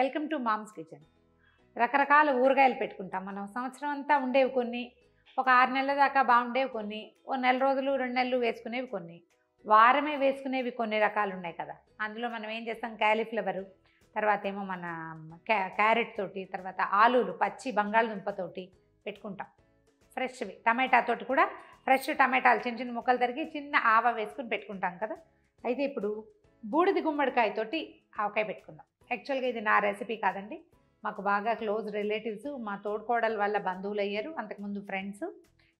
Welcome to moms kitchen. రకరకాల ఊరగాయలు పెట్టుకుంటాం మనం. సంవత్సరం అంతా ఉండేవి కొన్ని, ఒక 6 నెలల దాకా బాగుండేవి కొన్ని, ఓ నెల రోజులు 2 నెలలు వేసుకునేవి కొన్ని, వారమే వేసుకునేవి కొన్ని రకాలు ఉన్నాయి కదా. అందులో మనం ఏం చేస్తాం, క్యాలీఫ్లవరు, తర్వాత ఏమో మన క్యారెట్ తోటి, తర్వాత ఆలూలు పచ్చి బంగాళదుంపతోటి పెట్టుకుంటాం. ఫ్రెష్వి టమాటాతోటి కూడా, ఫ్రెష్ టమాటాలు చిన్న చిన్న ముక్కలు తరిగి చిన్న ఆవ వేసుకుని పెట్టుకుంటాం కదా. అయితే ఇప్పుడు బూడిద గుమ్మడికాయతోటి ఆవకాయ పెట్టుకుందాం. యాక్చువల్గా ఇది నా రెసిపీ కాదండి, మాకు బాగా క్లోజ్ రిలేటివ్స్, మా తోడుకోడల వల్ల బంధువులు అయ్యారు, అంతకుముందు ఫ్రెండ్స్,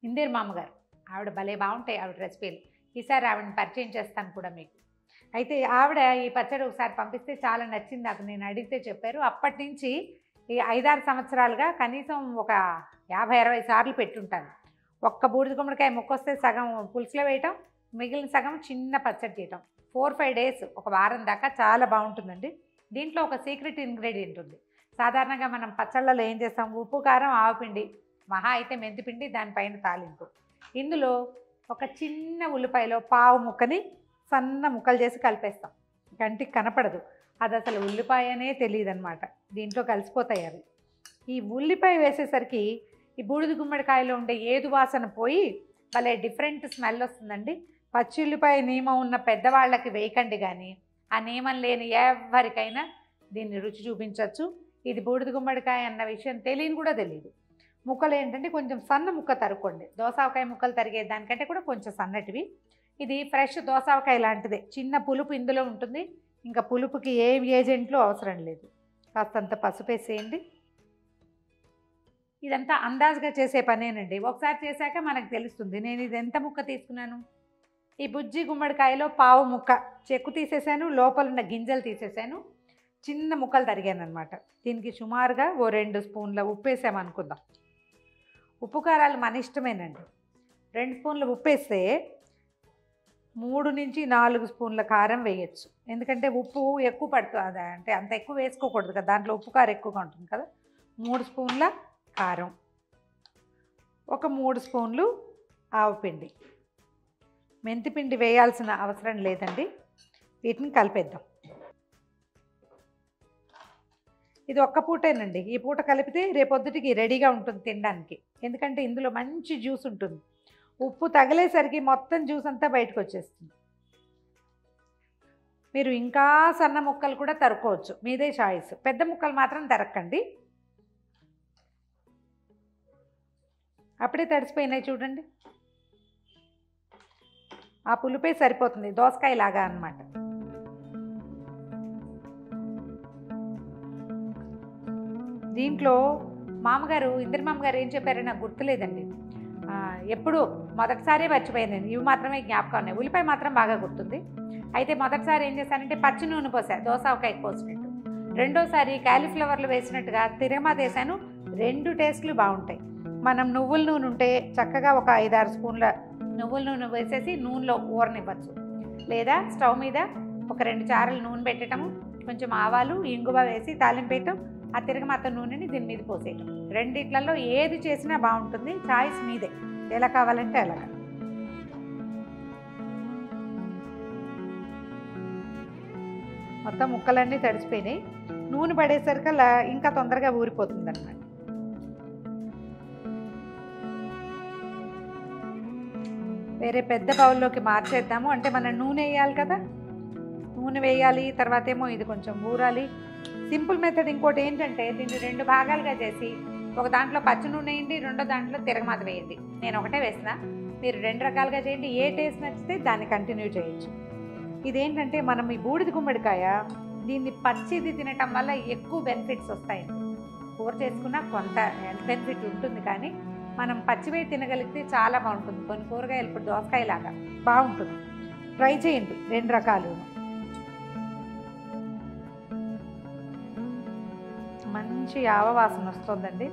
ఇందిర్ మామగారు. ఆవిడ భలే బాగుంటాయి ఆవిడ రెసిపీలు. ఈసారి ఆవిడని పరిచయం చేస్తాను కూడా మీకు. అయితే ఆవిడ ఈ పచ్చడి ఒకసారి పంపిస్తే చాలా నచ్చింది నాకు, నేను అడిగితే చెప్పారు. అప్పటి నుంచి ఈ 5-6 సంవత్సరాలుగా కనీసం ఒక 50-60 సార్లు పెట్టుంటాను. ఒక్క బూడిద గుమ్మడికాయ ముక్కొస్తే సగం పులుసులో వేయటం, మిగిలిన సగం చిన్న పచ్చడి చేయటం. 4-5 డేస్, ఒక వారం దాకా చాలా బాగుంటుందండి. దీంట్లో ఒక సీక్రెట్ ఇంగ్రీడియంట్ ఉంది. సాధారణంగా మనం పచ్చళ్ళలో ఏం చేస్తాం, ఉప్పు కారం ఆవపిండి, మహా అయితే మెంతిపిండి, దానిపైన తాలింపు. ఇందులో ఒక చిన్న ఉల్లిపాయలో పావు ముక్కని సన్న ముక్కలు చేసి కలిపేస్తాం. కంటికి కనపడదు, అది అసలు ఉల్లిపాయ అనే తెలియదు అనమాట, దీంట్లో కలిసిపోతాయి అవి. ఈ ఉల్లిపాయ వేసేసరికి ఈ బూడిద గుమ్మడికాయలో ఉండే ఏదు వాసన పోయి భలే డిఫరెంట్ స్మెల్ వస్తుందండి. పచ్చి ఉల్లిపాయ నియమం ఉన్న పెద్దవాళ్ళకి వేయకండి, కానీ ఆ నియమం లేని ఎవరికైనా దీన్ని రుచి చూపించవచ్చు. ఇది బూడిద గుమ్మడికాయ అన్న విషయం తెలియని కూడా తెలియదు. ముక్కలు ఏంటంటే కొంచెం సన్న ముక్క తరుక్కోండి, దోసకాయ ముక్కలు తరిగే దానికంటే కూడా కొంచెం సన్నటివి. ఇది ఫ్రెష్ దోసకాయ లాంటిదే, చిన్న పులుపు ఇందులో ఉంటుంది. ఇంకా పులుపుకి ఏ ఏజెంట్లు అవసరం లేదు. కాస్తంత పసుపు వేసేయండి. ఇదంతా అందాజుగా చేసే పనేనండి, ఒకసారి చేశాక మనకు తెలుస్తుంది. నేను ఇది ఎంత ముక్క తీసుకున్నాను, ఈ బుజ్జి గుమ్మడికాయలో పావు ముక్క చెక్కు తీసేసాను, లోపల ఉన్న గింజలు తీసేసాను, చిన్న ముక్కలు తరిగాను అనమాట. దీనికి సుమారుగా ఓ 2 స్పూన్ల ఉప్పు వేసామనుకుందాం. ఉప్పు కారాలు మన ఇష్టమేనండి. 2 స్పూన్ల ఉప్పు వేస్తే 3 నుంచి 4 స్పూన్ల కారం వేయచ్చు. ఎందుకంటే ఉప్పు ఎక్కువ పడుతుంది, అంటే అంత ఎక్కువ వేసుకోకూడదు కదా, దాంట్లో ఉప్పు కారం ఎక్కువగా ఉంటుంది కదా. 3 స్పూన్ల కారం, ఒక 3 స్పూన్లు ఆవపిండి. మెంతిపిండి వేయాల్సిన అవసరం లేదండి. వీటిని కలిపేద్దాం. ఇది ఒక్క పూటేనండి, ఈ పూట కలిపితే రేపొద్దుటికి రెడీగా ఉంటుంది తినడానికి. ఎందుకంటే ఇందులో మంచి జ్యూస్ ఉంటుంది. ఉప్పు తగిలేసరికి మొత్తం జ్యూస్ అంతా బయటకు వచ్చేస్తుంది. మీరు ఇంకా సన్న ముక్కలు కూడా తరుక్కోవచ్చు, మీదే చాయిస్. పెద్ద ముక్కలు మాత్రం తరక్కండి. అప్పుడే తడిసిపోయినాయి చూడండి. ఆ పులుపే సరిపోతుంది, దోసకాయ లాగా అన్నమాట. దీంట్లో మామగారు, ఇందిర మామగారు ఏం చెప్పారో నాకు గుర్తులేదండి. ఎప్పుడు మొదటిసారే మర్చిపోయాను నేను, ఇవి మాత్రమే జ్ఞాపకం ఉన్నాయి. ఉల్లిపాయ మాత్రం బాగా గుర్తుంది. అయితే మొదటిసారి ఏం చేశానంటే పచ్చి నూనె పోసా, దోసకాయ పోసినట్టు. రెండోసారి క్యాలీఫ్లవర్లు వేసినట్టుగా తిరగమాత వేసాను. 2 టేస్ట్లు బాగుంటాయి. మనం నువ్వుల నూనె ఉంటే చక్కగా ఒక 5-6 స్పూన్ల నువ్వుల నూనె వేసేసి నూనెలో ఊరనివ్వచ్చు. లేదా స్టవ్ మీద ఒక 2 చారలు నూనె పెట్టడము, కొంచెం ఆవాలు ఇంగువ వేసి తాలింపు వేయటం, ఆ తిరగమాత నూనెని దీని మీద పోసేయటం. రెండిట్లలో ఏది చేసినా బాగుంటుంది, చాయిస్ మీదే, ఎలా కావాలంటే అలాగా. మొత్తం ముక్కలన్నీ తడిసిపోయినాయి. నూనె పడేసరికల్లా ఇంకా తొందరగా ఊరిపోతుంది అన్నమాట. వేరే పెద్ద బౌల్లోకి మార్చేద్దాము. అంటే మనం నూనె వేయాలి కదా, నూనె వేయాలి, తర్వాత ఏమో ఇది కొంచెం ఊరాలి. సింపుల్ మెథడ్ ఇంకోటి ఏంటంటే, దీన్ని 2 భాగాలుగా చేసి ఒక దాంట్లో పచ్చి నూనె వేయండి, రెండో దాంట్లో తిరగమాత వేయండి. నేను ఒకటే వేసిన, మీరు 2 రకాలుగా చేయండి. ఏ టేస్ట్ నచ్చితే దాన్ని కంటిన్యూ చేయొచ్చు. ఇదేంటంటే మనం ఈ బూడిద గుమ్మడికాయ దీన్ని పచ్చిది తినటం వల్ల ఎక్కువ బెనిఫిట్స్ వస్తాయండి. కూర చేసుకున్నా కొంత హెల్త్ బెనిఫిట్ ఉంటుంది, కానీ మనం పచ్చివే తినగలిగితే చాలా బాగుంటుంది. కొన్ని కూరగాయలు ఇప్పుడు దోసకాయ లాగా బాగుంటుంది. ట్రై చేయండి 2 రకాలు. మంచి ఆవవాసన వస్తుందండి.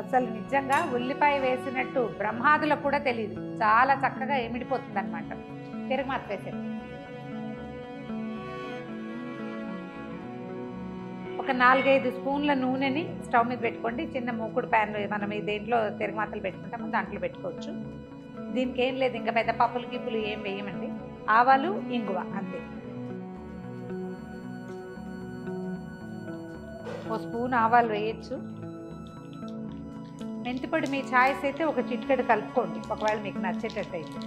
అసలు నిజంగా ఉల్లిపాయ వేసినట్టు బ్రహ్మాదులకు కూడా తెలియదు, చాలా చక్కగా ఎమిడిపోతుంది అనమాట తిరగమాత వేసేది. ఒక 4-5 స్పూన్ల నూనెని స్టవ్ మీద పెట్టుకోండి. చిన్న మూకుడు ప్యాన్, మనం దేంట్లో తిరగమాతలు పెట్టుకుంటామో దాంట్లో పెట్టుకోవచ్చు. దీనికి ఏం లేదు, ఇంకా పెద్ద పప్పులు గిప్పులు ఏం వేయమండి, ఆవాలు ఇంగువ అంతే. ఓ స్పూన్ ఆవాలు వేయచ్చు. మెంతిపొడి మీ ఛాయిస్ అయితే ఒక చిటికెడు కలుపుకోండి ఒకవేళ మీకు నచ్చేటట్టు అయితే.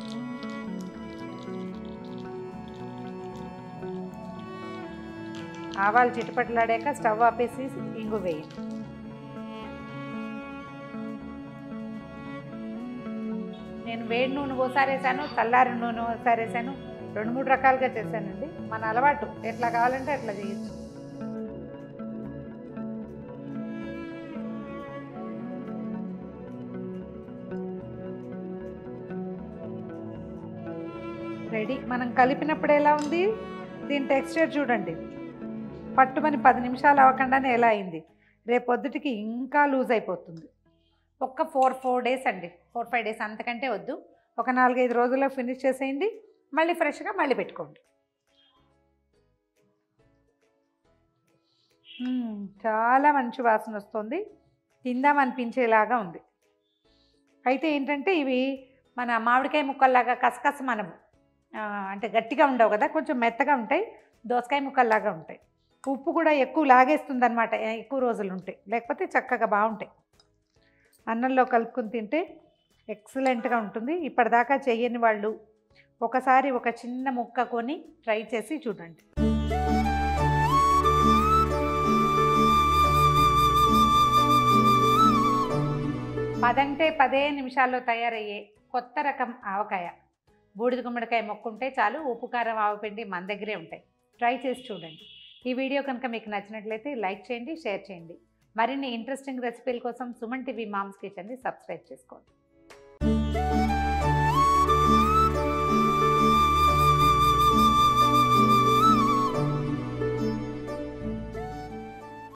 ఆవాలు చిటపట్లాడాక స్టవ్ ఆపేసి ఇంగు వేయండి. నేను వేడి నూనె ఓసారి వేసాను, చల్లారి నూనె ఓసారి వేసాను, 2-3 రకాలుగా చేశానండి. మన అలవాటు, ఎట్లా కావాలంటే అట్లా చేయొచ్చు. రెడీ. మనం కలిపినప్పుడు ఎలా ఉంది, దీని టెక్స్చర్ చూడండి, పట్టుమని 10 నిమిషాలు అవ్వకుండానే ఎలా అయింది. రేపొద్దుటికి ఇంకా లూజ్ అయిపోతుంది. ఒక్క 4 డేస్ అండి, 4-5 డేస్, అంతకంటే వద్దు. ఒక 4-5 రోజుల్లో ఫినిష్ చేసేయండి, మళ్ళీ ఫ్రెష్గా మళ్ళీ పెట్టుకోండి. చాలా మంచి వాసన వస్తుంది, తిందామనిపించేలాగా ఉంది. అయితే ఏంటంటే ఇవి మన మామిడికాయ ముక్కల్లాగా కసకస మనము అంటే గట్టిగా ఉండవు కదా, కొంచెం మెత్తగా ఉంటాయి, దోసకాయ ముక్కల్లాగా ఉంటాయి. ఉప్పు కూడా ఎక్కువ లాగేస్తుంది అనమాట ఎక్కువ రోజులు ఉంటాయి, లేకపోతే చక్కగా బాగుంటాయి. అన్నంలో కలుపుకుని తింటే ఎక్సలెంట్గా ఉంటుంది. ఇప్పటిదాకా చెయ్యని వాళ్ళు ఒకసారి ఒక చిన్న ముక్క కొని ట్రై చేసి చూడండి. పదంటే 10 నిమిషాల్లో తయారయ్యే కొత్త రకం ఆవకాయ, బూడిద గుమ్మడికాయ మొక్కుంటే చాలు, ఉప్పు కారం ఆవపిండి మన దగ్గరే ఉంటాయి. ట్రై చేసి చూడండి. ఈ వీడియో కనుక మీకు నచ్చినట్లయితే లైక్ చేయండి, షేర్ చేయండి. మరిన్ని ఇంట్రెస్టింగ్ రెసిపీల కోసం సుమన్ టీవీ మామ్స్ కిచెన్ని సబ్స్క్రైబ్ చేసుకోండి.